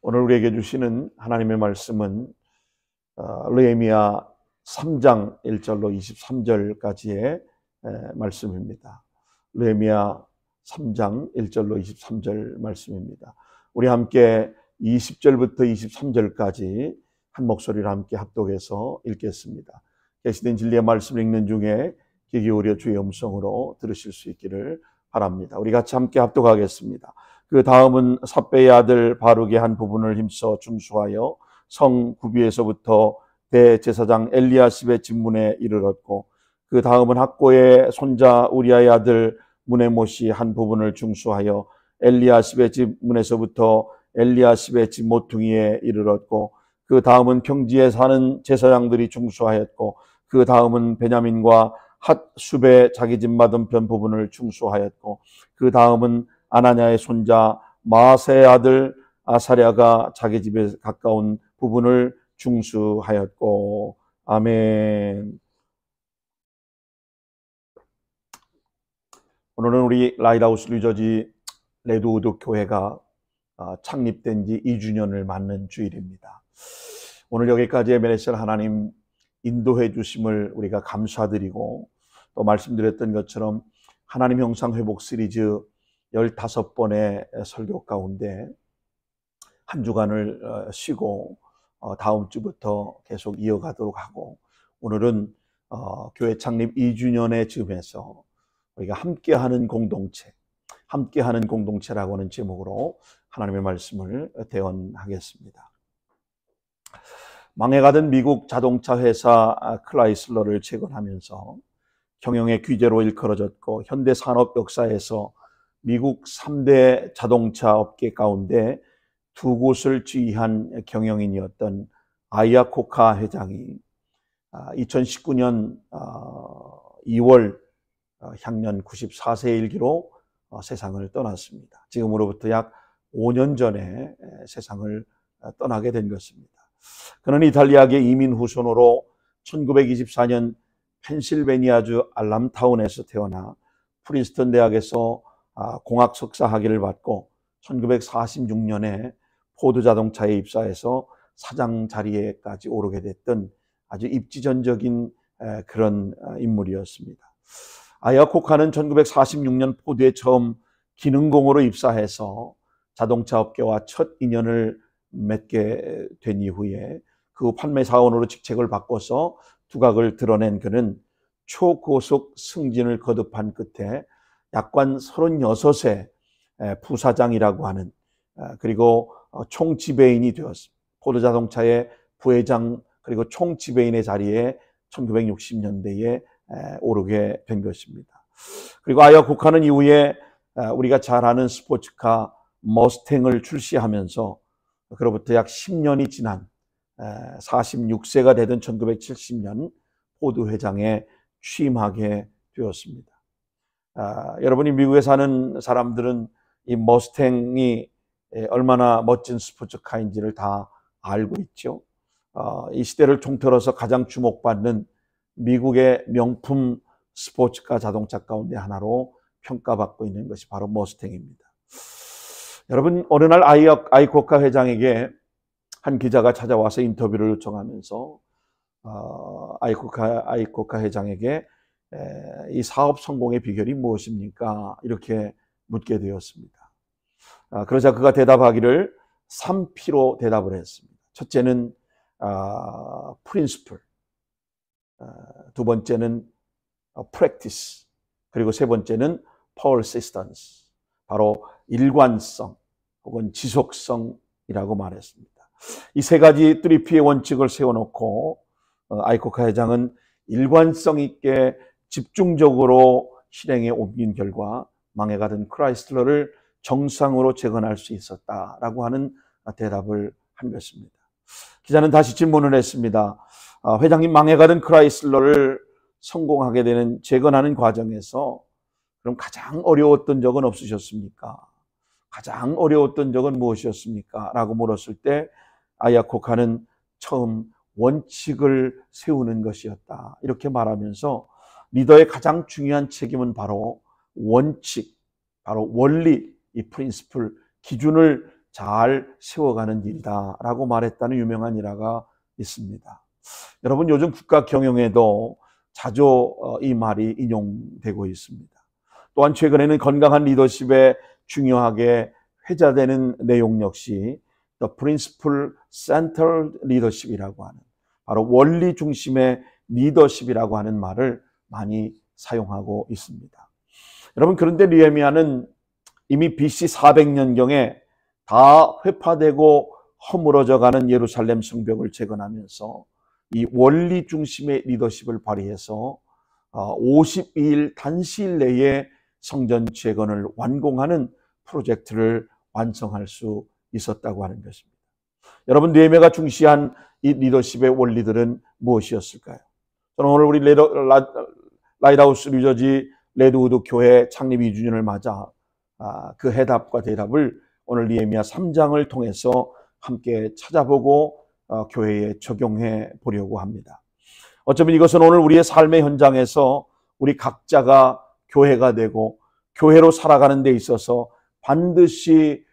오늘 우리에게 주시는 하나님의 말씀은 느헤미야 3장 1절로 23절까지의 말씀입니다. 느헤미야 3장 1절로 23절 말씀입니다. 우리 함께 20절부터 23절까지 한 목소리로 함께 합독해서 읽겠습니다. 계시된 진리의 말씀을 읽는 중에 귀 기울여 주의 음성으로 들으실 수 있기를 바랍니다. 우리 같이 함께 합독하겠습니다. 그 다음은 삽배의 아들 바룩의 한 부분을 힘써 중수하여 성 구비에서부터 대제사장 엘리야십의 집 문에 이르렀고, 그 다음은 학고의 손자 우리아의 아들 무네못이 한 부분을 중수하여 엘리야십의 집 문에서부터 엘리야십의 집 모퉁이에 이르렀고, 그 다음은 평지에 사는 제사장들이 중수하였고, 그 다음은 베냐민과 핫숲의 자기 집 맞은편 부분을 중수하였고, 그 다음은 아나냐의 손자 마아세의 아들 아사랴가 자기 집에 가까운 부분을 중수하였고. 아멘. 오늘은 우리 라이트하우스 뉴저지 레드우드 교회가 창립된 지 2주년을 맞는 주일입니다. 오늘 여기까지의 메시지를 하나님 인도해 주심을 우리가 감사드리고, 또 말씀드렸던 것처럼 하나님 형상 회복 시리즈 15번의 설교 가운데 한 주간을 쉬고 다음 주부터 계속 이어가도록 하고, 오늘은 교회 창립 2주년의 즈음에서 우리가 함께하는 공동체라고 하는 제목으로 하나님의 말씀을 대언하겠습니다. 망해가던 미국 자동차 회사 클라이슬러를 재건하면서 경영의 규제로 일컬어졌고, 현대 산업 역사에서 미국 3대 자동차 업계 가운데 두 곳을 지휘한 경영인이었던 아이아코카 회장이 2019년 2월 향년 94세의 일기로 세상을 떠났습니다. 지금으로부터 약 5년 전에 세상을 떠나게 된 것입니다. 그는 이탈리아계 이민 후손으로 1924년 펜실베니아주 알람타운에서 태어나 프린스턴 대학에서 공학 석사 학위를 받고 1946년에 포드 자동차에 입사해서 사장 자리에까지 오르게 됐던 아주 입지전적인 그런 인물이었습니다. 아이아코카는 1946년 포드에 처음 기능공으로 입사해서 자동차 업계와 첫 인연을 맺게 된 이후에 그 판매 사원으로 직책을 바꿔서 두각을 드러낸 그는 초고속 승진을 거듭한 끝에 약관 36세 부사장이라고 하는, 그리고 총지배인이 되었습니다. 포드 자동차의 부회장 그리고 총지배인의 자리에 1960년대에 오르게 된 것입니다. 그리고 아이아코카는 이후에 우리가 잘 아는 스포츠카 머스탱을 출시하면서 그로부터 약 10년이 지난 46세가 되던 1970년 포드 회장에 취임하게 되었습니다. 여러분이 미국에 사는 사람들은 이 머스탱이 얼마나 멋진 스포츠카인지를 다 알고 있죠. 이 시대를 통틀어서 가장 주목받는 미국의 명품 스포츠카 자동차 가운데 하나로 평가받고 있는 것이 바로 머스탱입니다. 여러분, 어느 날 아이코카 회장에게 한 기자가 찾아와서 인터뷰를 요청하면서 아이코카 회장에게 이 사업 성공의 비결이 무엇입니까? 이렇게 묻게 되었습니다. 그러자 그가 대답하기를 3P로 대답을 했습니다. 첫째는 프린시플, 두 번째는 practice, 그리고 세 번째는 persistence, 바로 일관성 혹은 지속성이라고 말했습니다. 이 세 가지 3P의 원칙을 세워놓고 아이코카 회장은 일관성 있게 집중적으로 실행에 옮긴 결과 망해가던 크라이슬러를 정상으로 재건할 수 있었다라고 하는 대답을 한 것입니다. 기자는 다시 질문을 했습니다. 회장님, 망해가던 크라이슬러를 성공하게 되는 재건하는 과정에서 그럼 가장 어려웠던 적은 없으셨습니까? 가장 어려웠던 적은 무엇이었습니까? 라고 물었을 때 아이아코카는 처음 원칙을 세우는 것이었다, 이렇게 말하면서 리더의 가장 중요한 책임은 바로 원칙, 바로 원리, 이 프린시플, 기준을 잘 세워가는 일이다라고 말했다는 유명한 일화가 있습니다. 여러분, 요즘 국가 경영에도 자주 이 말이 인용되고 있습니다. 또한 최근에는 건강한 리더십에 중요하게 회자되는 내용 역시 The Principle Centered Leadership이라고 하는, 바로 원리 중심의 리더십이라고 하는 말을 많이 사용하고 있습니다. 여러분, 그런데 느헤미야는 이미 BC 400년경에 다 회파되고 허물어져가는 예루살렘 성벽을 재건하면서 이 원리 중심의 리더십을 발휘해서 52일 단시일 내에 성전 재건을 완공하는 프로젝트를 완성할 수 있었다고 하는 것입니다. 여러분, 느헤미야가 중시한 이 리더십의 원리들은 무엇이었을까요? 저는 오늘 우리 라이트하우스 뉴저지 레드우드 교회 창립 2주년을 맞아 그 해답과 대답을 오늘 느헤미야 3장을 통해서 함께 찾아보고 교회에 적용해 보려고 합니다. 어쩌면 이것은 오늘 우리의 삶의 현장에서 우리 각자가 교회가 되고 교회로 살아가는 데 있어서 반드시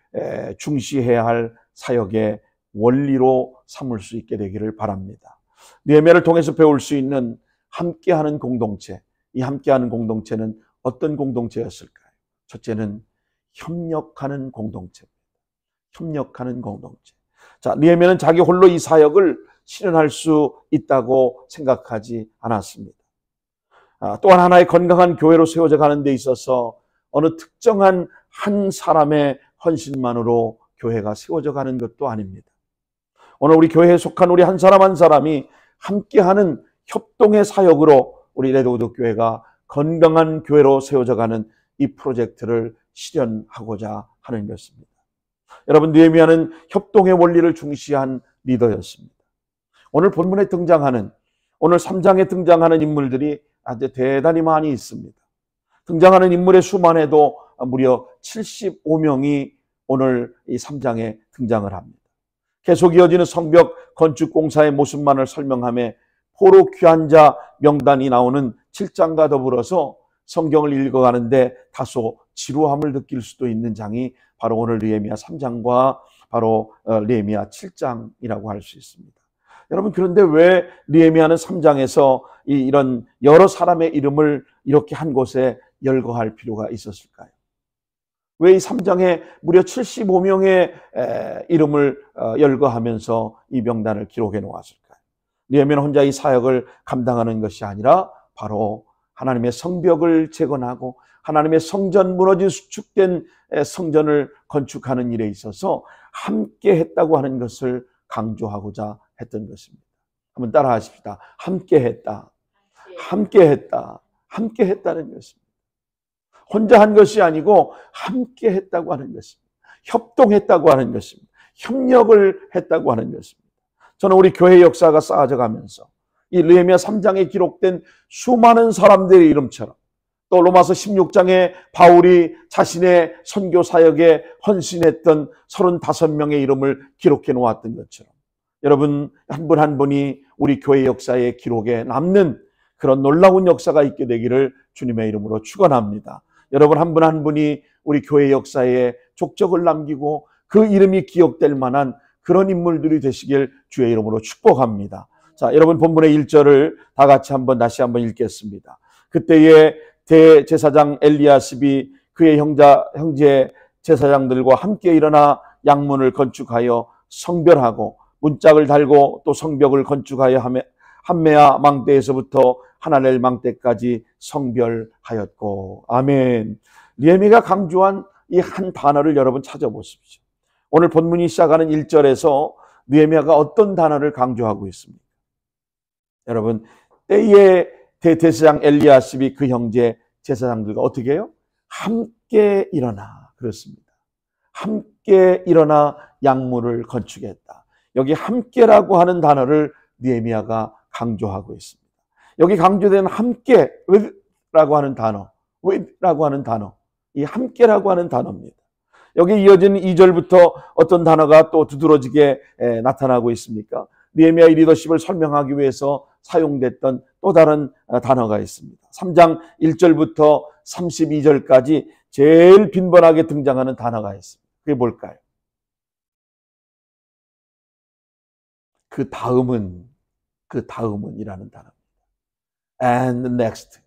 중시해야 할 사역의 원리로 삼을 수 있게 되기를 바랍니다. 느헤미야를 통해서 배울 수 있는 함께하는 공동체, 이 함께하는 공동체는 어떤 공동체였을까요? 첫째는 협력하는 공동체입니다. 협력하는 공동체. 자, 느헤미야는 자기 홀로 이 사역을 실현할 수 있다고 생각하지 않았습니다. 또한 하나의 건강한 교회로 세워져 가는 데 있어서 어느 특정한 한 사람의 헌신만으로 교회가 세워져 가는 것도 아닙니다. 오늘 우리 교회에 속한 우리 한 사람 한 사람이 함께하는 협동의 사역으로 우리 레드우드 교회가 건강한 교회로 세워져 가는 이 프로젝트를 실현하고자 하는 것입니다. 여러분, 느헤미야는 협동의 원리를 중시한 리더였습니다. 오늘 본문에 등장하는, 오늘 3장에 등장하는 인물들이 아주 대단히 많이 있습니다. 등장하는 인물의 수만 해도 무려 75명이 오늘 이 3장에 등장을 합니다. 계속 이어지는 성벽 건축 공사의 모습만을 설명하며 포로 귀한 자 명단이 나오는 7장과 더불어서 성경을 읽어가는데 다소 지루함을 느낄 수도 있는 장이 바로 오늘 느헤미야 3장과 바로 느헤미야 7장이라고 할 수 있습니다. 여러분, 그런데 왜 느헤미야는 3장에서 이런 여러 사람의 이름을 이렇게 한 곳에 열거할 필요가 있었을까요? 왜 이 3장에 무려 75명의 이름을 열거하면서 이 명단을 기록해 놓았을까요? 느헤미야는 혼자 이 사역을 감당하는 것이 아니라 바로 하나님의 성벽을 재건하고 하나님의 성전, 무너진 수축된 성전을 건축하는 일에 있어서 함께 했다고 하는 것을 강조하고자 했던 것입니다. 한번 따라 하십시다. 함께 했다. 함께 했다. 함께 했다는 것입니다. 혼자 한 것이 아니고 함께 했다고 하는 것입니다. 협동했다고 하는 것입니다. 협력을 했다고 하는 것입니다. 저는 우리 교회 역사가 쌓아져 가면서 이 느헤미야 3장에 기록된 수많은 사람들의 이름처럼, 또 로마서 16장에 바울이 자신의 선교 사역에 헌신했던 35명의 이름을 기록해 놓았던 것처럼, 여러분 한 분 한 분이 우리 교회 역사의 기록에 남는 그런 놀라운 역사가 있게 되기를 주님의 이름으로 축원합니다. 여러분 한 분 한 분이 우리 교회 역사에 족적을 남기고 그 이름이 기억될 만한 그런 인물들이 되시길 주의 이름으로 축복합니다. 자, 여러분 본문의 1절을 다 같이 다시 한번 읽겠습니다. 그때에 대제사장 엘리야십이 그의 형제 제사장들과 함께 일어나 양문을 건축하여 성별하고 문짝을 달고 또 성벽을 건축하여 함메아 망대에서부터 하나넬 망대까지 성별하였고. 아멘. 느헤미야가 강조한 이 한 단어를 여러분 찾아보십시오. 오늘 본문이 시작하는 1절에서 느헤미야가 어떤 단어를 강조하고 있습니까? 여러분, 때에 대제사장 엘리야십이 그 형제 제사장들과 어떻게 해요? 함께 일어나. 그렇습니다. 함께 일어나 양문을 건축했다. 여기 함께라고 하는 단어를 느헤미야가 강조하고 있습니다. 여기 강조된 함께 with라고 하는 단어, with라고 하는 단어, 이 함께라고 하는 단어입니다. 여기 이어지는 2절부터 어떤 단어가 또 두드러지게 나타나고 있습니까? 느헤미야의 리더십을 설명하기 위해서 사용됐던 또 다른 단어가 있습니다. 3장 1절부터 32절까지 제일 빈번하게 등장하는 단어가 있습니다. 그게 뭘까요? 그 다음은 이라는 단어입니다. And next.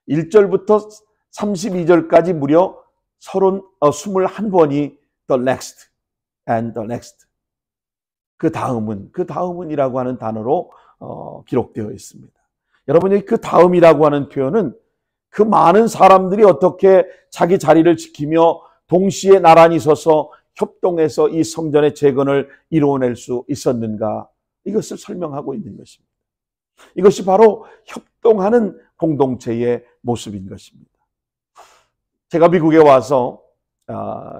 1절부터 32절까지 무려 21번이 the next and the next. 그 다음은 이라고 하는 단어로 기록되어 있습니다. 여러분, 여기 그 다음이라고 하는 표현은 그 많은 사람들이 어떻게 자기 자리를 지키며 동시에 나란히 서서 협동해서 이 성전의 재건을 이루어낼 수 있었는가, 이것을 설명하고 있는 것입니다. 이것이 바로 협동하는 공동체의 모습인 것입니다. 제가 미국에 와서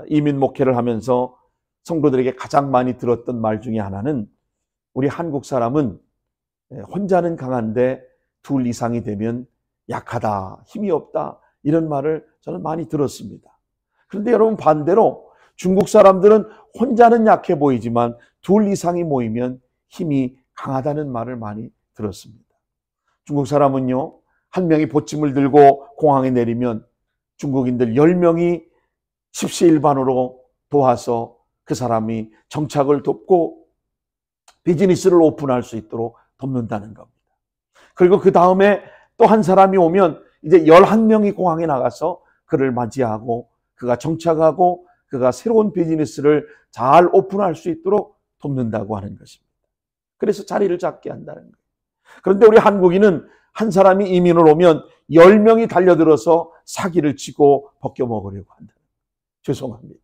이민 목회를 하면서 성도들에게 가장 많이 들었던 말 중에 하나는, 우리 한국 사람은 혼자는 강한데 둘 이상이 되면 약하다, 힘이 없다, 이런 말을 저는 많이 들었습니다. 그런데 여러분, 반대로 중국 사람들은 혼자는 약해 보이지만 둘 이상이 모이면 힘이 강하다는 말을 많이 들었습니다. 중국 사람은요, 한 명이 보침을 들고 공항에 내리면 중국인들 10명이 십시일반으로 도와서 그 사람이 정착을 돕고 비즈니스를 오픈할 수 있도록 돕는다는 겁니다. 그리고 그 다음에 또 한 사람이 오면 이제 11명이 공항에 나가서 그를 맞이하고 그가 정착하고 그가 새로운 비즈니스를 잘 오픈할 수 있도록 돕는다고 하는 것입니다. 그래서 자리를 잡게 한다는 거예요. 그런데 우리 한국인은 한 사람이 이민을 오면 10명이 달려들어서 사기를 치고 벗겨먹으려고 한다. 죄송합니다.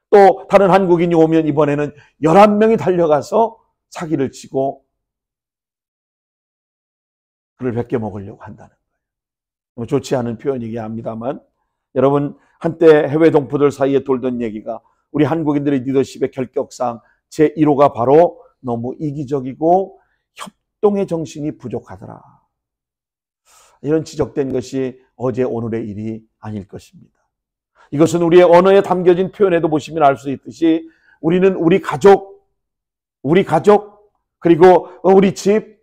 또 다른 한국인이 오면 이번에는 11명이 달려가서 사기를 치고 그를 벗겨먹으려고 한다는 거예요. 좋지 않은 표현이긴 합니다만, 여러분, 한때 해외 동포들 사이에 돌던 얘기가 우리 한국인들의 리더십의 결격상 제1호가 바로 너무 이기적이고 협동의 정신이 부족하더라. 이런 지적된 것이 어제 오늘의 일이 아닐 것입니다. 이것은 우리의 언어에 담겨진 표현에도 보시면 알 수 있듯이 우리는 우리 가족, 그리고 우리 집,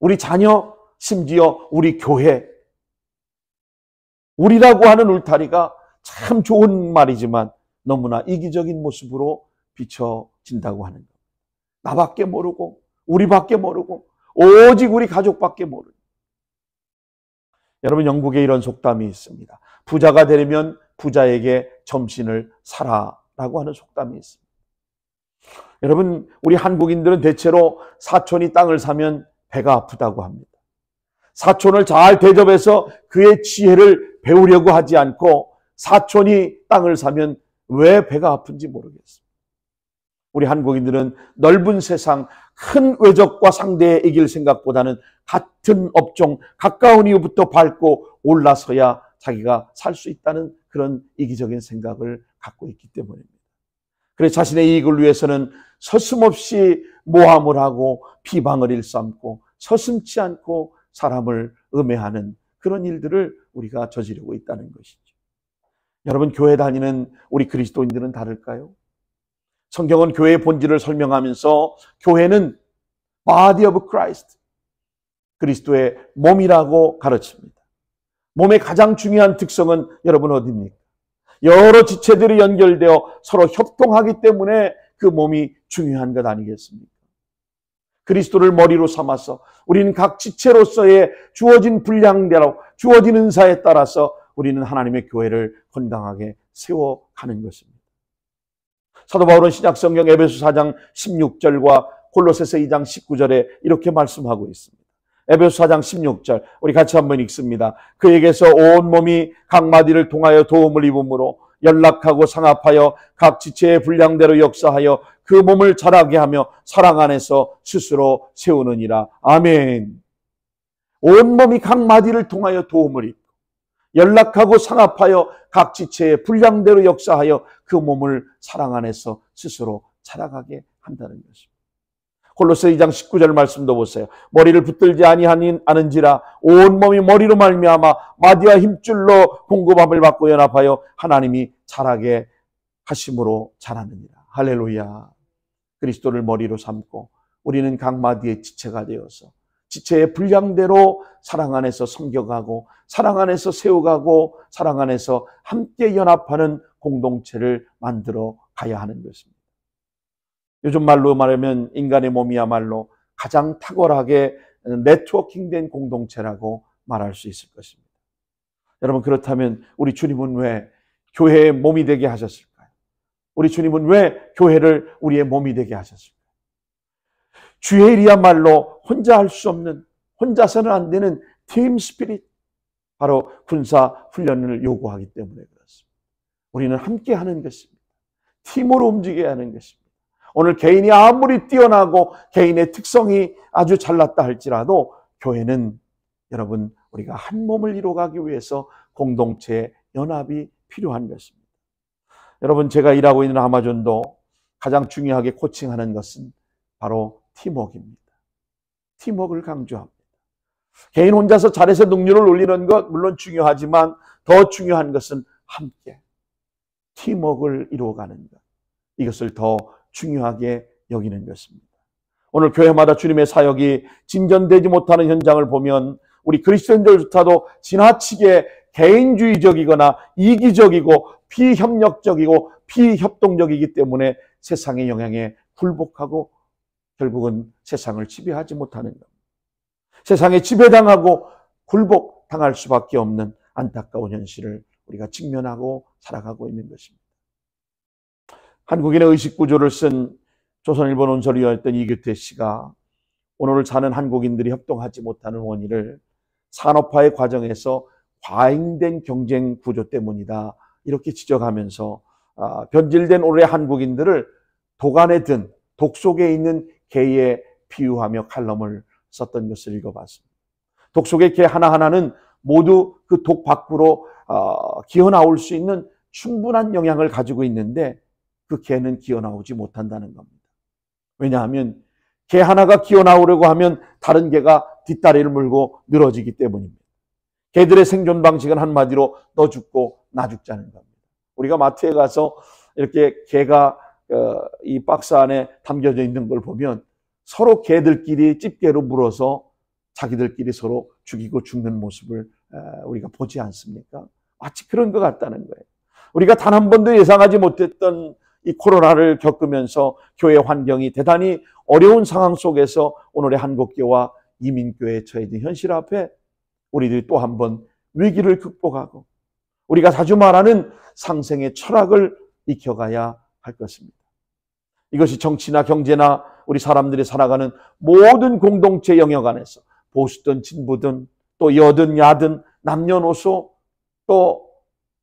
우리 자녀, 심지어 우리 교회, 우리라고 하는 울타리가 참 좋은 말이지만 너무나 이기적인 모습으로 비춰진다고 하는 것. 나밖에 모르고 우리밖에 모르고 오직 우리 가족밖에 모르는. 여러분, 영국에 이런 속담이 있습니다. 부자가 되려면 부자에게 점신을 사라라고 하는 속담이 있습니다. 여러분, 우리 한국인들은 대체로 사촌이 땅을 사면 배가 아프다고 합니다. 사촌을 잘 대접해서 그의 지혜를 배우려고 하지 않고 사촌이 땅을 사면 왜 배가 아픈지 모르겠습니다. 우리 한국인들은 넓은 세상, 큰 외적과 상대에 이길 생각보다는 같은 업종, 가까운 이유부터 밟고 올라서야 자기가 살 수 있다는 그런 이기적인 생각을 갖고 있기 때문입니다. 그래서 자신의 이익을 위해서는 서슴없이 모함을 하고 비방을 일삼고 서슴지 않고 사람을 음해하는 그런 일들을 우리가 저지르고 있다는 것이죠. 여러분, 교회 다니는 우리 그리스도인들은 다를까요? 성경은 교회의 본질을 설명하면서 교회는 body of Christ, 그리스도의 몸이라고 가르칩니다. 몸의 가장 중요한 특성은 여러분 어디입니까? 여러 지체들이 연결되어 서로 협동하기 때문에 그 몸이 중요한 것 아니겠습니까? 그리스도를 머리로 삼아서 우리는 각 지체로서의 주어진 분량대로 주어진 은사에 따라서 우리는 하나님의 교회를 건강하게 세워가는 것입니다. 사도 바울은 신약성경 에베소 4장 16절과 골로새서 2장 19절에 이렇게 말씀하고 있습니다. 에베소 4장 16절 우리 같이 한번 읽습니다. 그에게서 온 몸이 각 마디를 통하여 도움을 입음으로 연락하고 상합하여 각 지체의 분량대로 역사하여 그 몸을 자라게 하며 사랑 안에서 스스로 세우느니라. 아멘. 온 몸이 각 마디를 통하여 도움을 입고 연락하고 상합하여 각 지체의 분량대로 역사하여 그 몸을 사랑 안에서 스스로 자라가게 한다는 것입니다. 골로새 2장 19절 말씀도 보세요. 머리를 붙들지 아니하는지라 온 몸이 머리로 말미암아 마디와 힘줄로 공급함을 받고 연합하여 하나님이 자라게 하심으로 자라느니라. 할렐루야. 그리스도를 머리로 삼고 우리는 각 마디의 지체가 되어서 지체의 분량대로 사랑 안에서 섬겨가고 사랑 안에서 세워가고 사랑 안에서 함께 연합하는 공동체를 만들어 가야 하는 것입니다. 요즘 말로 말하면 인간의 몸이야말로 가장 탁월하게 네트워킹된 공동체라고 말할 수 있을 것입니다. 여러분, 그렇다면 우리 주님은 왜 교회의 몸이 되게 하셨을까요? 우리 주님은 왜 교회를 우리의 몸이 되게 하셨을까요? 주의 일이야말로 혼자 할 수 없는, 혼자서는 안 되는 팀 스피릿, 바로 군사 훈련을 요구하기 때문에 그렇습니다. 우리는 함께 하는 것입니다. 팀으로 움직여야 하는 것입니다. 오늘 개인이 아무리 뛰어나고 개인의 특성이 아주 잘났다 할지라도 교회는 여러분, 우리가 한 몸을 이루어가기 위해서 공동체의 연합이 필요한 것입니다. 여러분, 제가 일하고 있는 아마존도 가장 중요하게 코칭하는 것은 바로 팀워크입니다. 팀워크를 강조합니다. 개인 혼자서 잘해서 능률을 올리는 것 물론 중요하지만 더 중요한 것은 함께 팀워크를 이루어가는 것, 이것을 더 중요하게 여기는 것입니다. 오늘 교회마다 주님의 사역이 진전되지 못하는 현장을 보면 우리 그리스도인들조차도 지나치게 개인주의적이거나 이기적이고 비협력적이고 비협동적이기 때문에 세상의 영향에 굴복하고 결국은 세상을 지배하지 못하는 겁니다. 세상에 지배당하고 굴복당할 수밖에 없는 안타까운 현실을 우리가 직면하고 살아가고 있는 것입니다. 한국인의 의식구조를 쓴 조선일보 논설위원이었던 이규태 씨가 오늘을 사는 한국인들이 협동하지 못하는 원인을 산업화의 과정에서 과잉된 경쟁 구조 때문이다, 이렇게 지적하면서 변질된 오늘의 한국인들을 독안에 든 독 속에 있는 개에 비유하며 칼럼을 썼던 것을 읽어봤습니다. 독 속의 개 하나하나는 모두 그 독 밖으로 기어나올 수 있는 충분한 영향을 가지고 있는데 그 개는 기어나오지 못한다는 겁니다. 왜냐하면 개 하나가 기어나오려고 하면 다른 개가 뒷다리를 물고 늘어지기 때문입니다. 개들의 생존 방식은 한마디로 너 죽고 나 죽자는 겁니다. 우리가 마트에 가서 이렇게 개가 이 박스 안에 담겨져 있는 걸 보면 서로 개들끼리 집게로 물어서 자기들끼리 서로 죽이고 죽는 모습을 우리가 보지 않습니까? 마치 그런 것 같다는 거예요. 우리가 단 한 번도 예상하지 못했던 이 코로나를 겪으면서 교회 환경이 대단히 어려운 상황 속에서 오늘의 한국교와 이민교회에 처해진 현실 앞에 우리들이 또 한 번 위기를 극복하고 우리가 자주 말하는 상생의 철학을 익혀가야 할 것입니다. 이것이 정치나 경제나 우리 사람들이 살아가는 모든 공동체 영역 안에서 보수든 진보든 또 여든 야든 남녀노소 또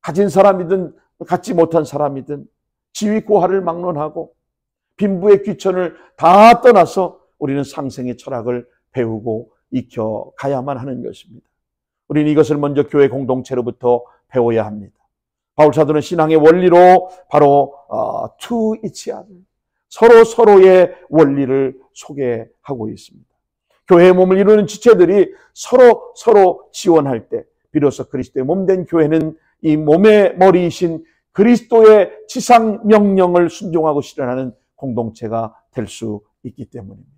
가진 사람이든 갖지 못한 사람이든 지위 고하를 막론하고 빈부의 귀천을 다 떠나서 우리는 상생의 철학을 배우고 익혀가야만 하는 것입니다. 우리는 이것을 먼저 교회 공동체로부터 배워야 합니다. 바울 사도는 신앙의 원리로 바로 to each other, 서로의 원리를 소개하고 있습니다. 교회의 몸을 이루는 지체들이 서로 지원할 때 비로소 그리스도의 몸된 교회는 이 몸의 머리이신 그리스도의 지상 명령을 순종하고 실현하는 공동체가 될 수 있기 때문입니다.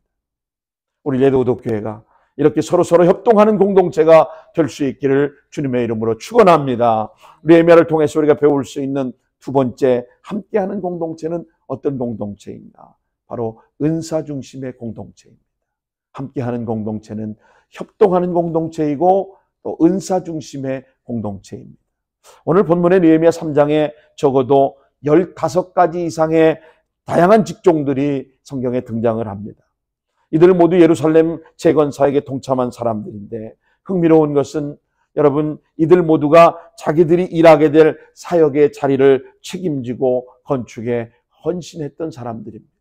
우리 레드우드 교회가 이렇게 서로 협동하는 공동체가 될 수 있기를 주님의 이름으로 축원합니다. 느헤미야를 통해서 우리가 배울 수 있는 두 번째 함께하는 공동체는 어떤 공동체인가? 바로 은사 중심의 공동체입니다. 함께하는 공동체는 협동하는 공동체이고 또 은사 중심의 공동체입니다. 오늘 본문의 느헤미야 3장에 적어도 15가지 이상의 다양한 직종들이 성경에 등장을 합니다. 이들 모두 예루살렘 재건 사역에 동참한 사람들인데 흥미로운 것은 여러분, 이들 모두가 자기들이 일하게 될 사역의 자리를 책임지고 건축에 헌신했던 사람들입니다.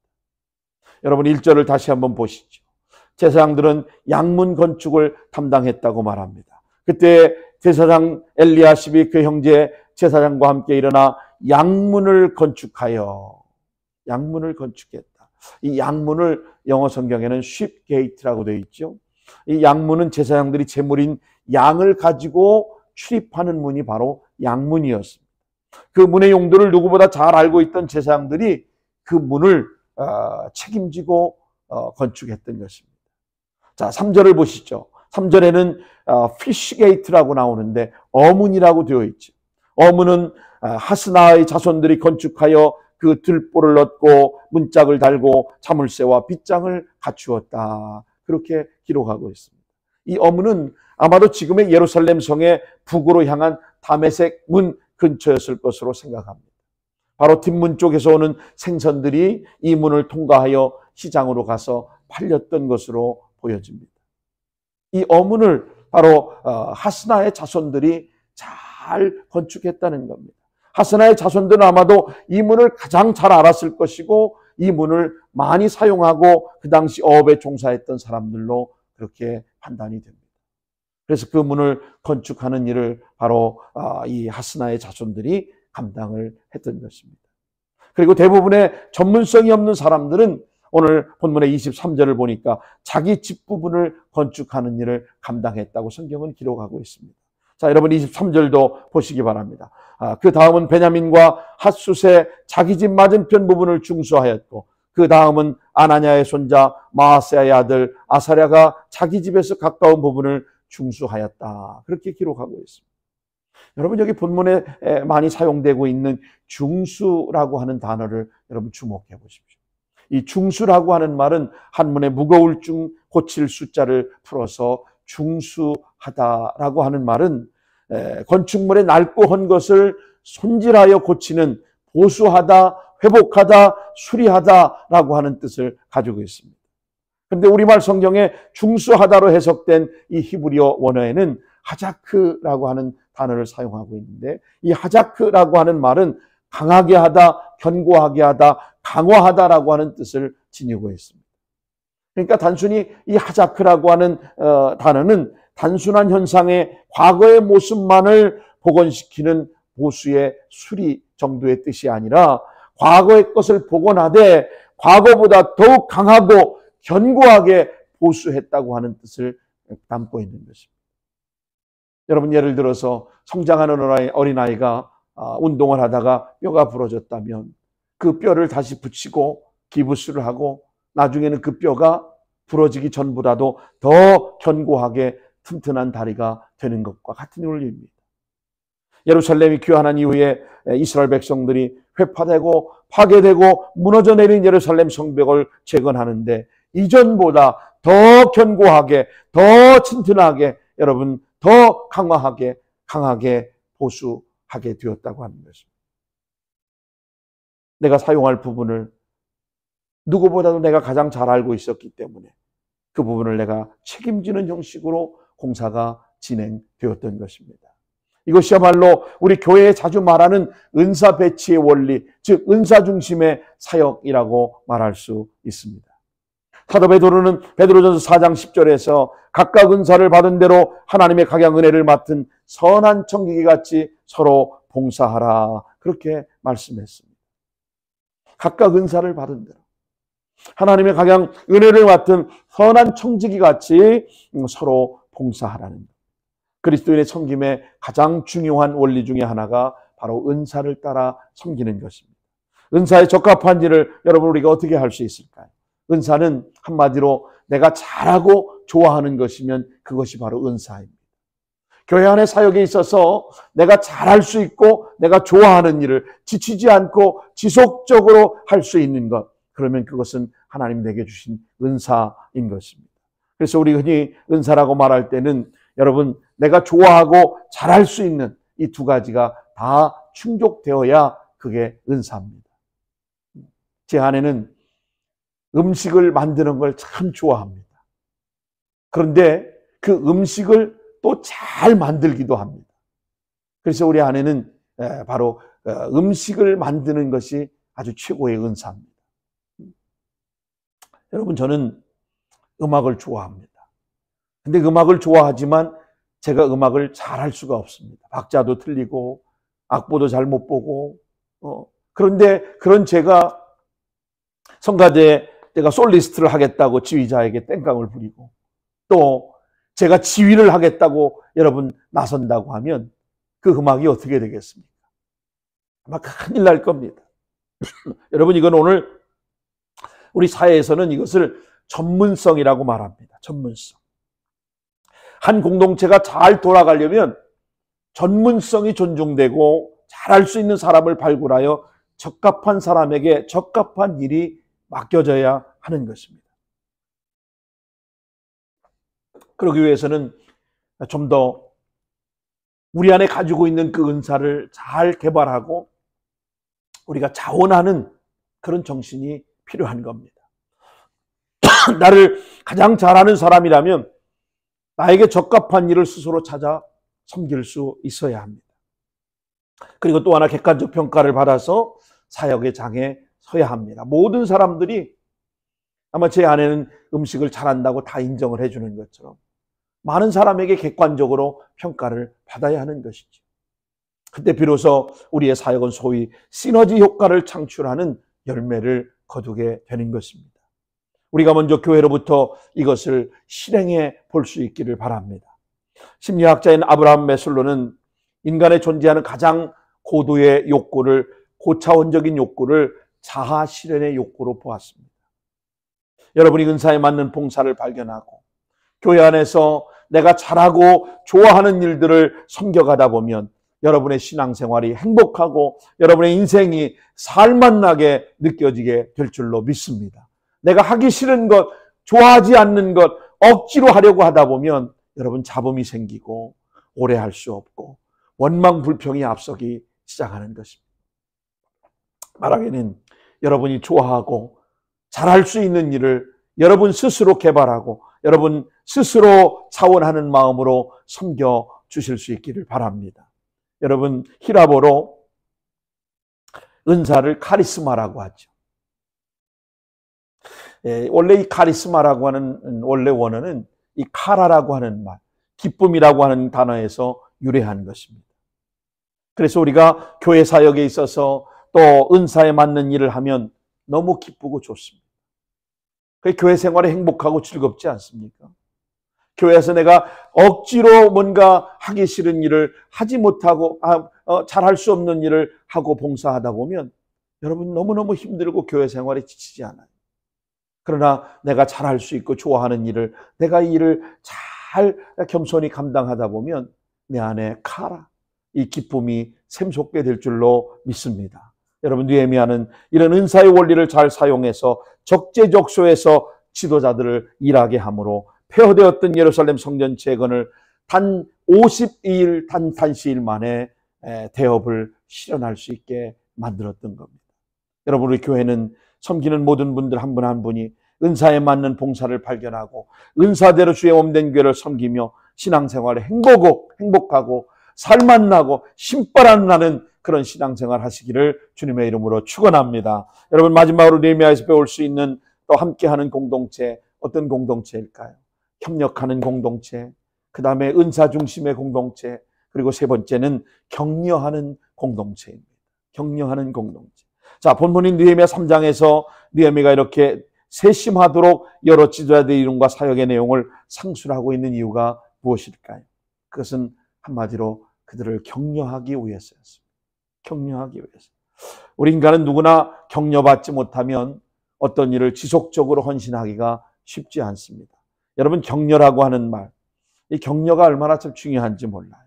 여러분, 1절을 다시 한번 보시죠. 제사장들은 양문 건축을 담당했다고 말합니다. 그때 제사장 엘리야십이 그 형제 제사장과 함께 일어나 양문을 건축했다. 이 양문을 영어 성경에는 sheep gate라고 되어 있죠. 이 양문은 제사장들이 제물인 양을 가지고 출입하는 문이 바로 양문이었습니다. 그 문의 용도를 누구보다 잘 알고 있던 제사장들이 그 문을 책임지고 건축했던 것입니다. 자, 3절을 보시죠. 3절에는 fish gate라고 나오는데 어문이라고 되어 있죠. 어문은 하스나의 자손들이 건축하여 그 들보를 얻고 문짝을 달고 자물쇠와 빗장을 갖추었다. 그렇게 기록하고 있습니다. 이 어문은 아마도 지금의 예루살렘 성의 북으로 향한 다메섹 문 근처였을 것으로 생각합니다. 바로 뒷문 쪽에서 오는 생선들이 이 문을 통과하여 시장으로 가서 팔렸던 것으로 보여집니다. 이 어문을 바로 하스나의 자손들이 잘 건축했다는 겁니다. 하스나의 자손들은 아마도 이 문을 가장 잘 알았을 것이고 이 문을 많이 사용하고 그 당시 어업에 종사했던 사람들로 그렇게 판단이 됩니다. 그래서 그 문을 건축하는 일을 바로 이 하스나의 자손들이 감당을 했던 것입니다. 그리고 대부분의 전문성이 없는 사람들은 오늘 본문의 23절을 보니까 자기 집 부분을 건축하는 일을 감당했다고 성경은 기록하고 있습니다. 자, 여러분 23절도 보시기 바랍니다. 그 다음은 베냐민과 핫숫의 자기 집 맞은편 부분을 중수하였고 그 다음은 아나냐의 손자 마아세야의 아들 아사랴가 자기 집에서 가까운 부분을 중수하였다. 그렇게 기록하고 있습니다. 여러분 여기 본문에 많이 사용되고 있는 중수라고 하는 단어를 여러분 주목해 보십시오. 이 중수라고 하는 말은 한문에 무거울 중 고칠 숫자를 풀어서 중수하다라고 하는 말은 건축물의 낡고 헌 것을 손질하여 고치는 보수하다, 회복하다, 수리하다라고 하는 뜻을 가지고 있습니다. 그런데 우리말 성경에 중수하다로 해석된 이 히브리어 원어에는 하자크라고 하는 단어를 사용하고 있는데 이 하자크라고 하는 말은 강하게 하다, 견고하게 하다, 강화하다라고 하는 뜻을 지니고 있습니다. 그러니까 단순히 이 하자크라고 하는 단어는 단순한 현상의 과거의 모습만을 복원시키는 보수의 수리 정도의 뜻이 아니라 과거의 것을 복원하되 과거보다 더욱 강하고 견고하게 보수했다고 하는 뜻을 담고 있는 것입니다. 여러분 예를 들어서 성장하는 어린아이가 운동을 하다가 뼈가 부러졌다면 그 뼈를 다시 붙이고 기부스를 하고 나중에는 그 뼈가 부러지기 전보다도 더 견고하게 튼튼한 다리가 되는 것과 같은 원리입니다. 예루살렘이 귀환한 이후에 이스라엘 백성들이 회파되고 파괴되고 무너져 내린 예루살렘 성벽을 재건하는데 이전보다 더 견고하게, 더 튼튼하게, 여러분 더 강화하게, 강하게 보수하게 되었다고 하는 것입니다. 내가 사용할 부분을 누구보다도 내가 가장 잘 알고 있었기 때문에 그 부분을 내가 책임지는 형식으로 공사가 진행되었던 것입니다. 이것이야말로 우리 교회에 자주 말하는 은사 배치의 원리, 즉 은사 중심의 사역이라고 말할 수 있습니다. 사도 베드로는 베드로전서 4장 10절에서 각각 은사를 받은 대로 하나님의 각양 은혜를 맡은 선한 청지기같이 서로 봉사하라 그렇게 말씀했습니다. 각각 은사를 받은 대로 하나님의 각양 은혜를 맡은 선한 청지기같이 서로 봉사하라는 것. 그리스도인의 섬김의 가장 중요한 원리 중에 하나가 바로 은사를 따라 섬기는 것입니다. 은사에 적합한 일을 여러분 우리가 어떻게 할 수 있을까요? 은사는 한마디로 내가 잘하고 좋아하는 것이면 그것이 바로 은사입니다. 교회 안의 사역에 있어서 내가 잘할 수 있고 내가 좋아하는 일을 지치지 않고 지속적으로 할 수 있는 것, 그러면 그것은 하나님 내게 주신 은사인 것입니다. 그래서 우리 흔히 은사라고 말할 때는 여러분 내가 좋아하고 잘할 수 있는 이 두 가지가 다 충족되어야 그게 은사입니다. 제 아내는 음식을 만드는 걸 참 좋아합니다. 그런데 그 음식을 또 잘 만들기도 합니다. 그래서 우리 아내는 바로 음식을 만드는 것이 아주 최고의 은사입니다. 여러분 저는 음악을 좋아합니다. 근데 음악을 좋아하지만 제가 음악을 잘할 수가 없습니다. 박자도 틀리고 악보도 잘 못 보고 그런데 그런 제가 성가대에 내가 솔리스트를 하겠다고 지휘자에게 땡깡을 부리고 또 제가 지휘를 하겠다고 여러분 나선다고 하면 그 음악이 어떻게 되겠습니까? 아마 큰일 날 겁니다. 여러분 이건 오늘 우리 사회에서는 이것을 전문성이라고 말합니다. 전문성. 한 공동체가 잘 돌아가려면 전문성이 존중되고 잘할 수 있는 사람을 발굴하여 적합한 사람에게 적합한 일이 맡겨져야 하는 것입니다. 그러기 위해서는 좀 더 우리 안에 가지고 있는 그 은사를 잘 개발하고 우리가 자원하는 그런 정신이 필요한 겁니다. 나를 가장 잘하는 사람이라면 나에게 적합한 일을 스스로 찾아 섬길 수 있어야 합니다. 그리고 또 하나 객관적 평가를 받아서 사역의 장에 서야 합니다. 모든 사람들이 아마 제 아내는 음식을 잘한다고 다 인정을 해주는 것처럼 많은 사람에게 객관적으로 평가를 받아야 하는 것이죠. 그때 비로소 우리의 사역은 소위 시너지 효과를 창출하는 열매를 거두게 되는 것입니다. 우리가 먼저 교회로부터 이것을 실행해 볼 수 있기를 바랍니다. 심리학자인 아브라함 매슬로는 인간의 존재하는 가장 고도의 욕구를, 고차원적인 욕구를 자아 실현의 욕구로 보았습니다. 여러분이 은사에 맞는 봉사를 발견하고 교회 안에서 내가 잘하고 좋아하는 일들을 섬겨가다 보면 여러분의 신앙생활이 행복하고 여러분의 인생이 살맛나게 느껴지게 될 줄로 믿습니다. 내가 하기 싫은 것, 좋아하지 않는 것, 억지로 하려고 하다 보면 여러분 잡음이 생기고 오래 할 수 없고 원망불평이 앞서기 시작하는 것입니다. 말하기는 여러분이 좋아하고 잘할 수 있는 일을 여러분 스스로 개발하고 여러분 스스로 차원하는 마음으로 섬겨 주실 수 있기를 바랍니다. 여러분 히라보로 은사를 카리스마라고 하죠. 원래 이 카리스마라고 하는 원래 원어는 이 카라라고 하는 말, 기쁨이라고 하는 단어에서 유래한 것입니다. 그래서 우리가 교회 사역에 있어서 또 은사에 맞는 일을 하면 너무 기쁘고 좋습니다. 교회 생활이 행복하고 즐겁지 않습니까? 교회에서 내가 억지로 뭔가 하기 싫은 일을 하지 못하고 잘할 수 없는 일을 하고 봉사하다 보면 여러분 너무너무 힘들고 교회 생활이 지치지 않아요. 그러나 내가 잘할 수 있고 좋아하는 일을 내가 이 일을 잘 겸손히 감당하다 보면 내 안에 카라, 이 기쁨이 샘솟게 될 줄로 믿습니다. 여러분 느헤미야는 이런 은사의 원리를 잘 사용해서 적재적소에서 지도자들을 일하게 함으로 폐허되었던 예루살렘 성전 재건을 단 52일 단시일 만에 대업을 실현할 수 있게 만들었던 겁니다. 여러분 우리 교회는 섬기는 모든 분들 한 분 한 분이 은사에 맞는 봉사를 발견하고 은사대로 주의 몸된 교회를 섬기며 신앙생활에 행복하고 살맛나고 신바람 나는 그런 신앙생활 하시기를 주님의 이름으로 축원합니다. 여러분 마지막으로 느헤미야에서 배울 수 있는 또 함께하는 공동체, 어떤 공동체일까요? 협력하는 공동체, 그 다음에 은사 중심의 공동체, 그리고 세 번째는 격려하는 공동체입니다. 격려하는 공동체. 자, 본문인 느헤미야 3장에서 느헤미야가 이렇게 세심하도록 여러 지도자들의 이름과 사역의 내용을 상술하고 있는 이유가 무엇일까요? 그것은 한마디로 그들을 격려하기 위해서였습니다. 격려하기 위해서. 우리 인간은 누구나 격려받지 못하면 어떤 일을 지속적으로 헌신하기가 쉽지 않습니다. 여러분 격려라고 하는 말, 이 격려가 얼마나 참 중요한지 몰라요.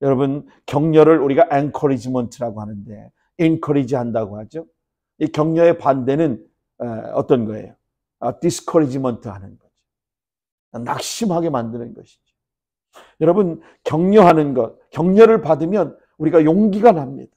여러분 격려를 우리가 encouragement라고 하는데 encourage 한다고 하죠. 이 격려의 반대는 어떤 거예요? discouragement 하는 거죠. 낙심하게 만드는 것이죠. 여러분 격려하는 것, 격려를 받으면 우리가 용기가 납니다.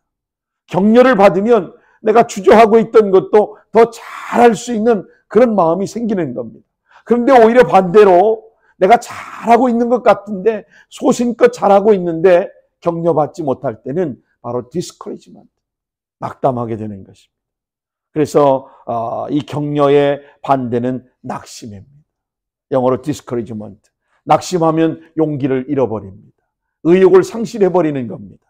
격려를 받으면 내가 주저하고 있던 것도 더 잘할 수 있는 그런 마음이 생기는 겁니다. 그런데 오히려 반대로 내가 잘하고 있는 것 같은데 소신껏 잘하고 있는데 격려받지 못할 때는 바로 discouragement, 낙담하게 되는 것입니다. 그래서 이 격려의 반대는 낙심입니다. 영어로 discouragement. 낙심하면 용기를 잃어버립니다. 의욕을 상실해버리는 겁니다.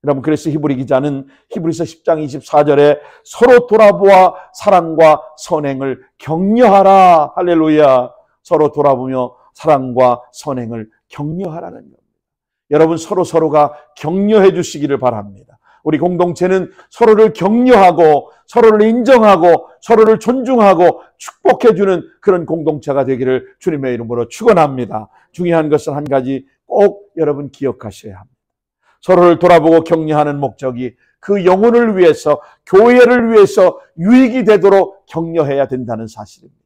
여러분 그래서 히브리 기자는 히브리서 10장 24절에 서로 돌아보아 사랑과 선행을 격려하라. 할렐루야. 서로 돌아보며 사랑과 선행을 격려하라는 겁니다. 여러분 서로가 격려해 주시기를 바랍니다. 우리 공동체는 서로를 격려하고 서로를 인정하고 서로를 존중하고 축복해 주는 그런 공동체가 되기를 주님의 이름으로 축원합니다. 중요한 것은 한 가지 꼭 여러분 기억하셔야 합니다. 서로를 돌아보고 격려하는 목적이 그 영혼을 위해서, 교회를 위해서 유익이 되도록 격려해야 된다는 사실입니다.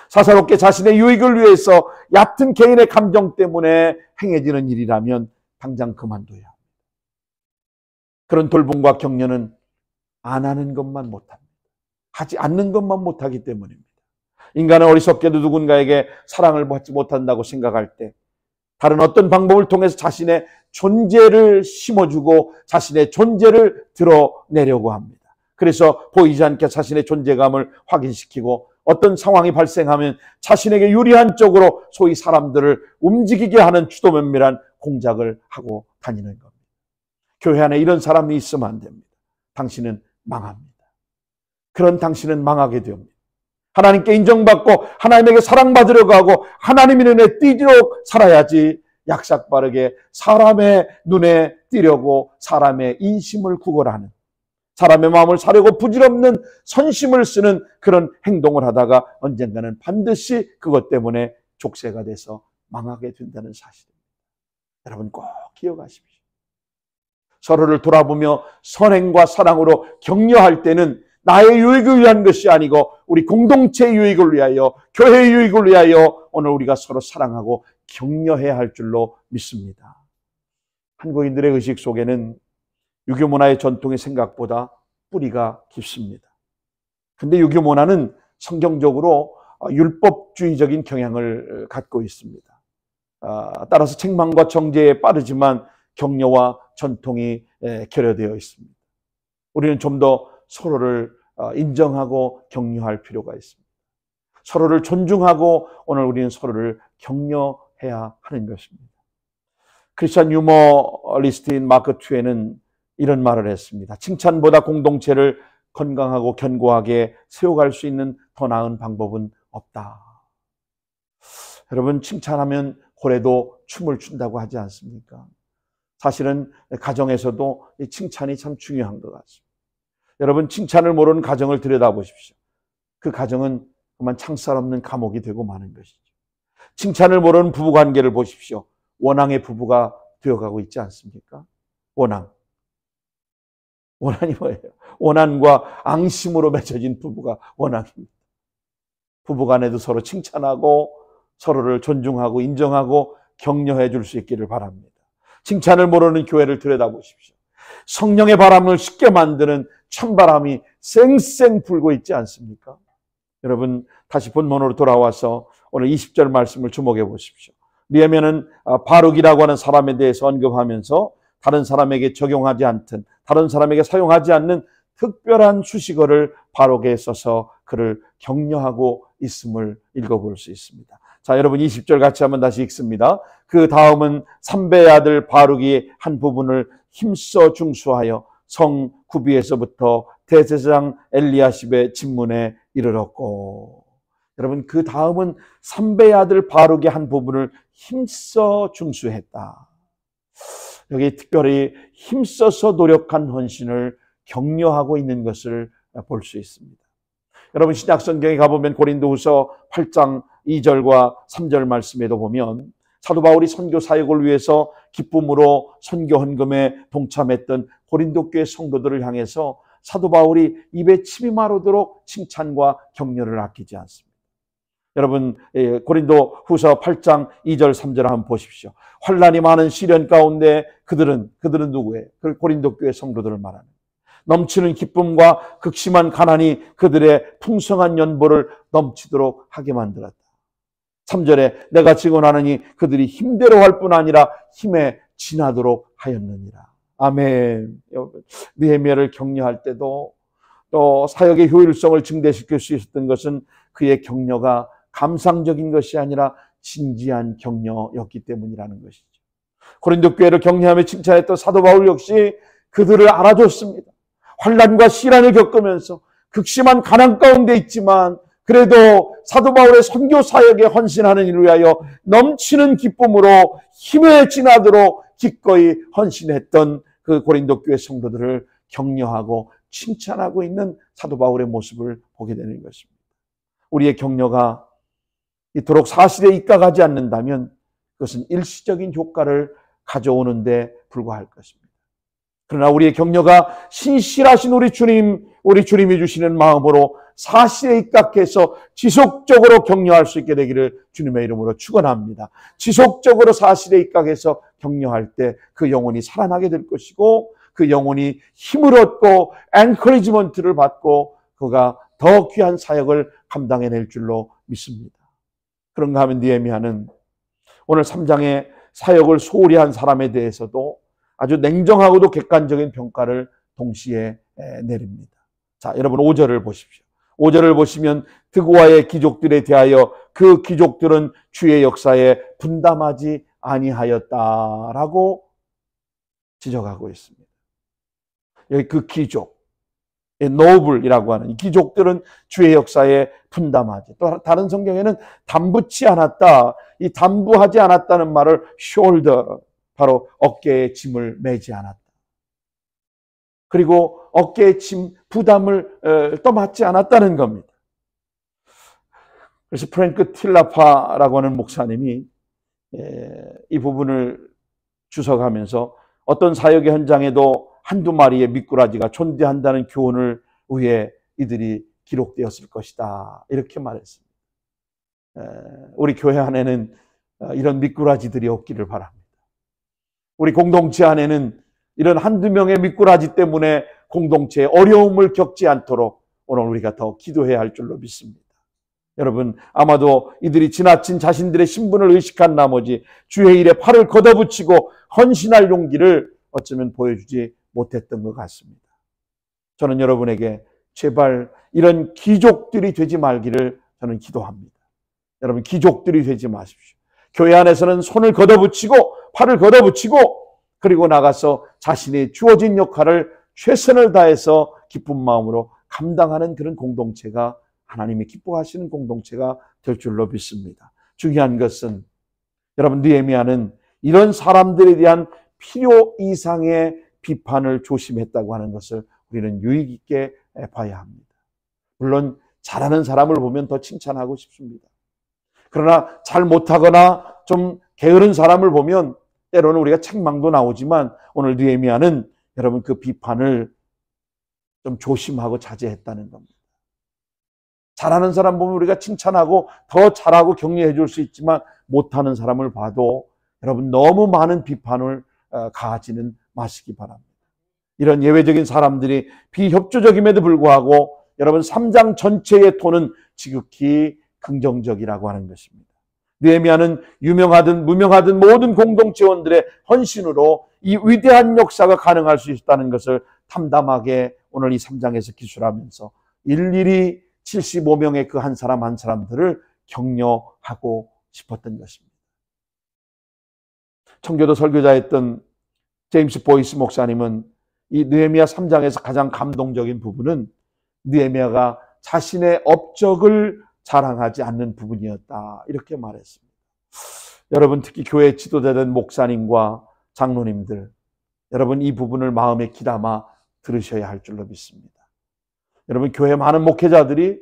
사사롭게 자신의 유익을 위해서 얕은 개인의 감정 때문에 행해지는 일이라면 당장 그만둬야 합니다. 그런 돌봄과 격려는 안 하는 것만 못합니다. 하지 않는 것만 못하기 때문입니다. 인간은 어리석게도 누군가에게 사랑을 받지 못한다고 생각할 때 다른 어떤 방법을 통해서 자신의 존재를 심어주고 자신의 존재를 드러내려고 합니다. 그래서 보이지 않게 자신의 존재감을 확인시키고 어떤 상황이 발생하면 자신에게 유리한 쪽으로 소위 사람들을 움직이게 하는 주도면밀한 공작을 하고 다니는 겁니다. 교회 안에 이런 사람이 있으면 안 됩니다. 당신은 망합니다. 그런 당신은 망하게 됩니다. 하나님께 인정받고 하나님에게 사랑받으려고 하고 하나님의 눈에 띄도록 살아야지 약삭빠르게 사람의 눈에 띄려고 사람의 인심을 구걸하는, 사람의 마음을 사려고 부질없는 선심을 쓰는 그런 행동을 하다가 언젠가는 반드시 그것 때문에 족쇄가 돼서 망하게 된다는 사실입니다. 여러분 꼭 기억하십시오. 서로를 돌아보며 선행과 사랑으로 격려할 때는 나의 유익을 위한 것이 아니고 우리 공동체의 유익을 위하여, 교회의 유익을 위하여 오늘 우리가 서로 사랑하고 격려해야 할 줄로 믿습니다. 한국인들의 의식 속에는 유교 문화의 전통이 생각보다 뿌리가 깊습니다. 근데 유교 문화는 성경적으로 율법주의적인 경향을 갖고 있습니다. 따라서 책망과 정죄에 빠르지만 격려와 전통이 결여되어 있습니다. 우리는 좀 더 서로를 인정하고 격려할 필요가 있습니다. 서로를 존중하고 오늘 우리는 서로를 격려해야 하는 것입니다. 크리스천 유머리스트인 마크 트웨이는 이런 말을 했습니다. 칭찬보다 공동체를 건강하고 견고하게 세워갈 수 있는 더 나은 방법은 없다. 여러분, 칭찬하면 고래도 춤을 춘다고 하지 않습니까? 사실은 가정에서도 이 칭찬이 참 중요한 것 같습니다. 여러분, 칭찬을 모르는 가정을 들여다보십시오. 그 가정은 그만 창살 없는 감옥이 되고 마는 것이죠. 칭찬을 모르는 부부관계를 보십시오. 원앙의 부부가 되어가고 있지 않습니까? 원앙. 원한이 뭐예요? 원한과 앙심으로 맺어진 부부가 원앙입니다. 부부간에도 서로 칭찬하고 서로를 존중하고 인정하고 격려해 줄 수 있기를 바랍니다. 칭찬을 모르는 교회를 들여다보십시오. 성령의 바람을 쉽게 만드는 찬바람이 쌩쌩 불고 있지 않습니까? 여러분, 다시 본문으로 돌아와서 오늘 20절 말씀을 주목해 보십시오. 느헤미야는 바룩이라고 하는 사람에 대해서 언급하면서 다른 사람에게 적용하지 않든 다른 사람에게 사용하지 않는 특별한 수식어를 바룩에 써서 그를 격려하고 있음을 읽어볼 수 있습니다. 자, 여러분 20절 같이 한번 다시 읽습니다. 그 다음은 삼배의 아들 바룩이 한 부분을 힘써 중수하여 성 구비에서부터 대제사장 엘리야십의 집문에 이르렀고, 여러분 그 다음은 삼배의 아들 바룩의 한 부분을 힘써 중수했다. 여기 특별히 힘써서 노력한 헌신을 격려하고 있는 것을 볼 수 있습니다. 여러분 신약성경에 가보면 고린도후서 8장 2절과 3절 말씀에도 보면 사도 바울이 선교 사역을 위해서 기쁨으로 선교 헌금에 동참했던 고린도 교회 성도들을 향해서 사도 바울이 입에 침이 마르도록 칭찬과 격려를 아끼지 않습니다. 여러분 고린도 후서 8장 2절 3절 한번 보십시오. 환난이 많은 시련 가운데 그들은 누구예요? 고린도 교회 성도들을 말하는 넘치는 기쁨과 극심한 가난이 그들의 풍성한 연보를 넘치도록 하게 만들었다. 3절에 내가 증언하느니 그들이 힘대로 할 뿐 아니라 힘에 지나도록 하였느니라. 아멘. 느헤미야를 격려할 때도 또 사역의 효율성을 증대시킬 수 있었던 것은 그의 격려가 감상적인 것이 아니라 진지한 격려였기 때문이라는 것이죠. 고린도 교회를 격려하며 칭찬했던 사도 바울 역시 그들을 알아줬습니다. 환난과 시련을 겪으면서 극심한 가난 가운데 있지만 그래도 사도 바울의 선교 사역에 헌신하는 일을 위하여 넘치는 기쁨으로 힘에 지나도록 기꺼이 헌신했던 그 고린도 교회 성도들을 격려하고 칭찬하고 있는 사도 바울의 모습을 보게 되는 것입니다. 우리의 격려가 이토록 사실에 입각하지 않는다면 그것은 일시적인 효과를 가져오는데 불과할 것입니다. 그러나 우리의 격려가 신실하신 우리 주님이 주시는 마음으로 사실에 입각해서 지속적으로 격려할 수 있게 되기를 주님의 이름으로 축원합니다. 지속적으로 사실에 입각해서 격려할 때 그 영혼이 살아나게 될 것이고, 그 영혼이 힘을 얻고 엔커리지먼트를 받고 그가 더 귀한 사역을 감당해낼 줄로 믿습니다. 그런가 하면 느헤미야는 오늘 3장의 사역을 소홀히 한 사람에 대해서도 아주 냉정하고도 객관적인 평가를 동시에 내립니다. 자, 여러분 5절을 보십시오. 5절을 보시면 드고아의 귀족들에 대하여 그 귀족들은 주의 역사에 분담하지 아니하였다라고 지적하고 있습니다. 여기 그 귀족, 노블이라고 하는 이 귀족들은 주의 역사에 분담하지. 또 다른 성경에는 담붙지 않았다. 이 담부하지 않았다는 말을 shoulder, 바로 어깨에 짐을 매지 않았다. 그리고 어깨에 짐, 부담을 떠맡지 않았다는 겁니다. 그래서 프랭크 틸라파라고 하는 목사님이 이 부분을 주석하면서 어떤 사역의 현장에도 한두 마리의 미꾸라지가 존재한다는 교훈을 위해 이들이 기록되었을 것이다. 이렇게 말했습니다. 우리 교회 안에는 이런 미꾸라지들이 없기를 바랍니다. 우리 공동체 안에는 이런 한두 명의 미꾸라지 때문에 공동체에 어려움을 겪지 않도록 오늘 우리가 더 기도해야 할 줄로 믿습니다. 여러분, 아마도 이들이 지나친 자신들의 신분을 의식한 나머지 주의 일에 팔을 걷어붙이고 헌신할 용기를 어쩌면 보여주지 못했던 것 같습니다. 저는 여러분에게 제발 이런 귀족들이 되지 말기를 저는 기도합니다. 여러분, 귀족들이 되지 마십시오. 교회 안에서는 손을 걷어붙이고 팔을 걷어붙이고 그리고 나가서 자신의 주어진 역할을 최선을 다해서 기쁜 마음으로 감당하는 그런 공동체가 하나님이 기뻐하시는 공동체가 될 줄로 믿습니다. 중요한 것은 여러분, 느헤미야는 이런 사람들에 대한 필요 이상의 비판을 조심했다고 하는 것을 우리는 유익 있게 봐야 합니다. 물론 잘하는 사람을 보면 더 칭찬하고 싶습니다. 그러나 잘 못하거나 좀 게으른 사람을 보면 때로는 우리가 책망도 나오지만 오늘 느헤미야는 여러분 그 비판을 좀 조심하고 자제했다는 겁니다. 잘하는 사람 보면 우리가 칭찬하고 더 잘하고 격려해 줄 수 있지만 못하는 사람을 봐도 여러분 너무 많은 비판을 가하지는 마시기 바랍니다. 이런 예외적인 사람들이 비협조적임에도 불구하고 여러분 3장 전체의 톤은 지극히 긍정적이라고 하는 것입니다. 느헤미야는 유명하든 무명하든 모든 공동체원들의 헌신으로 이 위대한 역사가 가능할 수 있다는 것을 탐담하게 오늘 이 3장에서 기술하면서 일일이 75명의 그 한 사람 한 사람들을 격려하고 싶었던 것입니다. 청교도 설교자였던 제임스 보이스 목사님은 이 느헤미야 3장에서 가장 감동적인 부분은 느헤미야가 자신의 업적을 자랑하지 않는 부분이었다. 이렇게 말했습니다. 여러분, 특히 교회 지도자된 목사님과 장로님들, 여러분 이 부분을 마음에 귀담아 들으셔야 할 줄로 믿습니다. 여러분, 교회 많은 목회자들이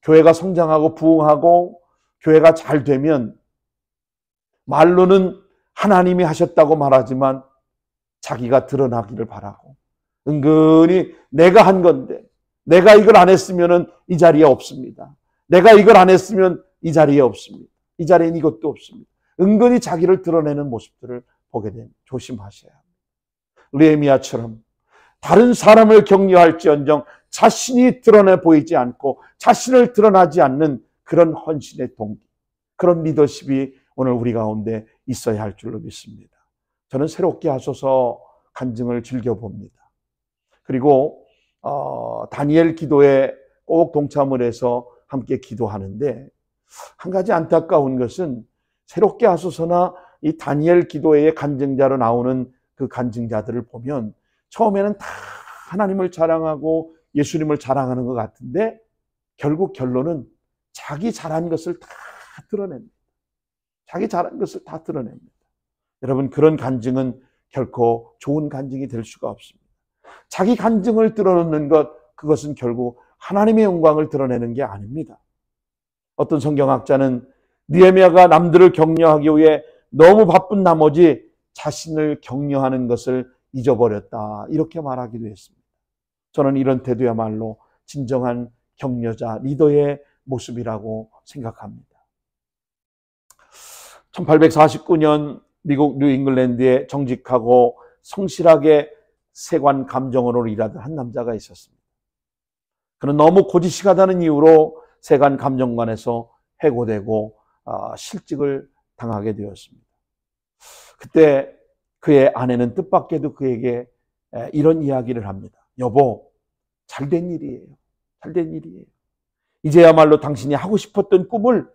교회가 성장하고 부흥하고 교회가 잘 되면 말로는 하나님이 하셨다고 말하지만 자기가 드러나기를 바라고 은근히 내가 한 건데 내가 이걸 안 했으면 이 자리에 없습니다. 내가 이걸 안 했으면 이 자리에 없습니다. 이 자리엔 이것도 없습니다. 은근히 자기를 드러내는 모습들을 보게 되면 조심하셔야 합니다. 느헤미야처럼 다른 사람을 격려할지언정 자신이 드러내 보이지 않고 자신을 드러나지 않는 그런 헌신의 동기, 그런 리더십이 오늘 우리 가운데 있어야 할 줄로 믿습니다. 저는 새롭게 하소서 간증을 즐겨봅니다. 그리고 다니엘 기도에 꼭 동참을 해서 함께 기도하는데 한 가지 안타까운 것은 새롭게 하소서나 이 다니엘 기도회의 간증자로 나오는 그 간증자들을 보면 처음에는 다 하나님을 자랑하고 예수님을 자랑하는 것 같은데 결국 결론은 자기 잘한 것을 다 드러냅니다. 자기 잘한 것을 다 드러냅니다. 여러분, 그런 간증은 결코 좋은 간증이 될 수가 없습니다. 자기 간증을 드러내는 것, 그것은 결국 하나님의 영광을 드러내는 게 아닙니다. 어떤 성경학자는 느헤미야가 남들을 격려하기 위해 너무 바쁜 나머지 자신을 격려하는 것을 잊어버렸다, 이렇게 말하기도 했습니다. 저는 이런 태도야말로 진정한 격려자, 리더의 모습이라고 생각합니다. 1849년 미국 뉴잉글랜드에 정직하고 성실하게 세관 감정원으로 일하던 한 남자가 있었습니다. 그는 너무 고지식하다는 이유로 세관 감정관에서 해고되고 실직을 당하게 되었습니다. 그때 그의 아내는 뜻밖에도 그에게 이런 이야기를 합니다. 여보, 잘된 일이에요. 잘된 일이에요. 이제야말로 당신이 하고 싶었던 꿈을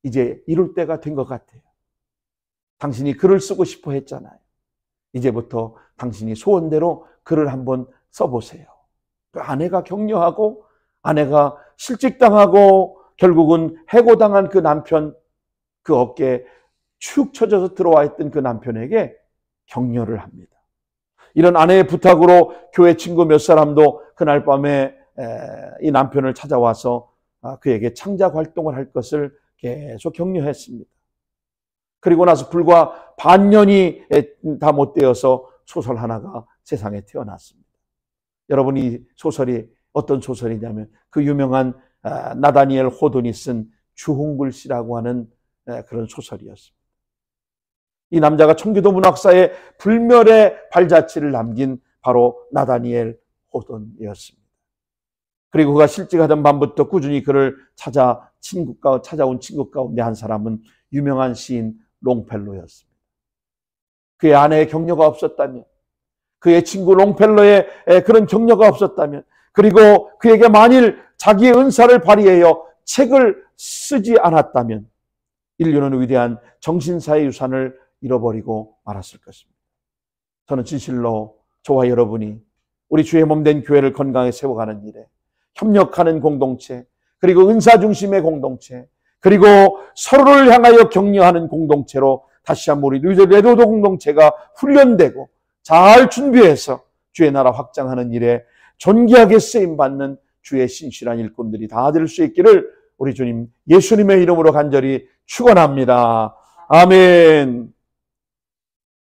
이제 이룰 때가 된 것 같아요. 당신이 글을 쓰고 싶어 했잖아요. 이제부터 당신이 소원대로 글을 한번 써보세요. 그 아내가 격려하고, 아내가 실직당하고 결국은 해고당한 그 남편, 그 어깨에 축 처져서 들어와 있던 그 남편에게 격려를 합니다. 이런 아내의 부탁으로 교회 친구 몇 사람도 그날 밤에 이 남편을 찾아와서 그에게 창작 활동을 할 것을 계속 격려했습니다. 그리고 나서 불과 반년이 다 못 되어서 소설 하나가 세상에 태어났습니다. 여러분, 이 소설이 어떤 소설이냐면 그 유명한 나다니엘 호돈이 쓴 주홍글씨라고 하는 그런 소설이었습니다. 이 남자가 청교도 문학사에 불멸의 발자취를 남긴 바로 나다니엘 호돈이었습니다. 그리고 그가 실직하던 밤부터 꾸준히 그를 찾아온 친구 가운데 한 사람은 유명한 시인 롱펠로였습니다. 그의 아내의 격려가 없었다면, 그의 친구 롱펠로의 그런 격려가 없었다면, 그리고 그에게 만일 자기의 은사를 발휘하여 책을 쓰지 않았다면 인류는 위대한 정신사의 유산을 잃어버리고 말았을 것입니다. 저는 진실로 저와 여러분이 우리 주의 몸된 교회를 건강하게 세워가는 일에 협력하는 공동체, 그리고 은사 중심의 공동체, 그리고 서로를 향하여 격려하는 공동체로 다시 한번 우리 레도도 공동체가 훈련되고 잘 준비해서 주의 나라 확장하는 일에 존귀하게 쓰임받는 주의 신실한 일꾼들이 다 될 수 있기를 우리 주님 예수님의 이름으로 간절히 축원합니다. 아멘.